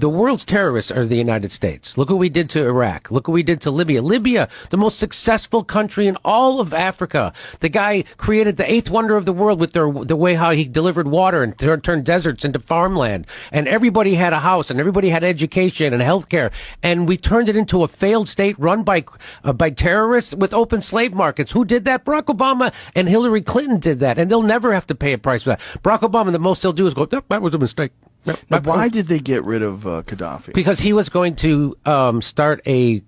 The world's terrorists are the United States. Look what we did to Iraq. Look what we did to Libya. Libya, the most successful country in all of Africa. The guy created the eighth wonder of the world with the way how he delivered water and turned deserts into farmland. And everybody had a house and everybody had education and healthcare. And we turned it into a failed state run by terrorists with open slave markets. Who did that? Barack Obama and Hillary Clinton did that. And they'll never have to pay a price for that. Barack Obama, the most they'll do is go, yep, that was a mistake. Now, why did they get rid of Gaddafi? Because he was going to start a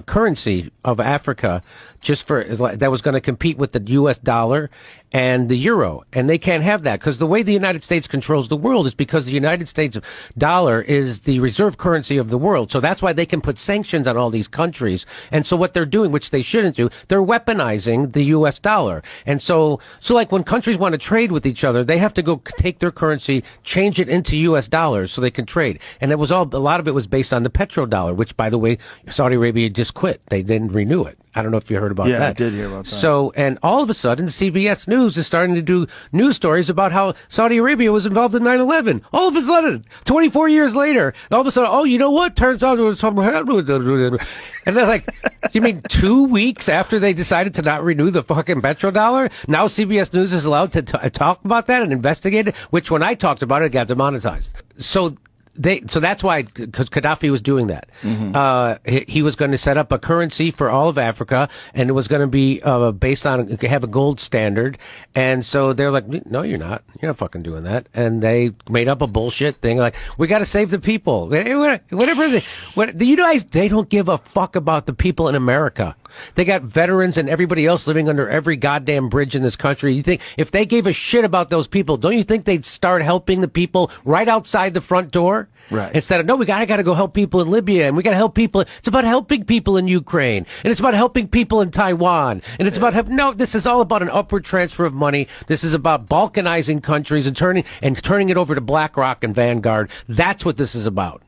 currency of Africa just for that was going to compete with the U.S. dollar and the euro. And they can't have that because the way the United States controls the world is because the United States dollar is the reserve currency of the world. So that's why they can put sanctions on all these countries. And so what they're doing, which they shouldn't do, they're weaponizing the U.S. dollar. And so like when countries want to trade with each other, they have to go take their currency, change it into U.S. dollars so they can trade. And a lot of it was based on the petrodollar, which, by the way, Saudi Arabia just quit. They didn't renew it. I don't know if you heard about that. Yeah, I did hear about that. So, and all of a sudden, CBS News is starting to do news stories about how Saudi Arabia was involved in 9/11. All of a sudden, 24 years later, all of a sudden, oh, you know what? Turns out there was something happened with it. And they're like, you mean 2 weeks after they decided to not renew the fucking petrodollar? Now CBS News is allowed to talk about that and investigate it, which when I talked about it, it got demonetized. So that's why, because Gaddafi was doing that. Mm-hmm. He was going to set up a currency for all of Africa, and it was going to be based on have a gold standard. And so they're like, no, you're not. You're not fucking doing that. And they made up a bullshit thing like, we got to save the people. Whatever. You guys, they don't give a fuck about the people in America. They got veterans and everybody else living under every goddamn bridge in this country. You think if they gave a shit about those people, don't you think they'd start helping the people right outside the front door? Right. Instead of, no, we gotta go help people in Libya, and we gotta help people. It's about helping people in Ukraine, and it's about helping people in Taiwan, and it's about no. This is all about an upward transfer of money. This is about balkanizing countries and turning it over to BlackRock and Vanguard. That's what this is about.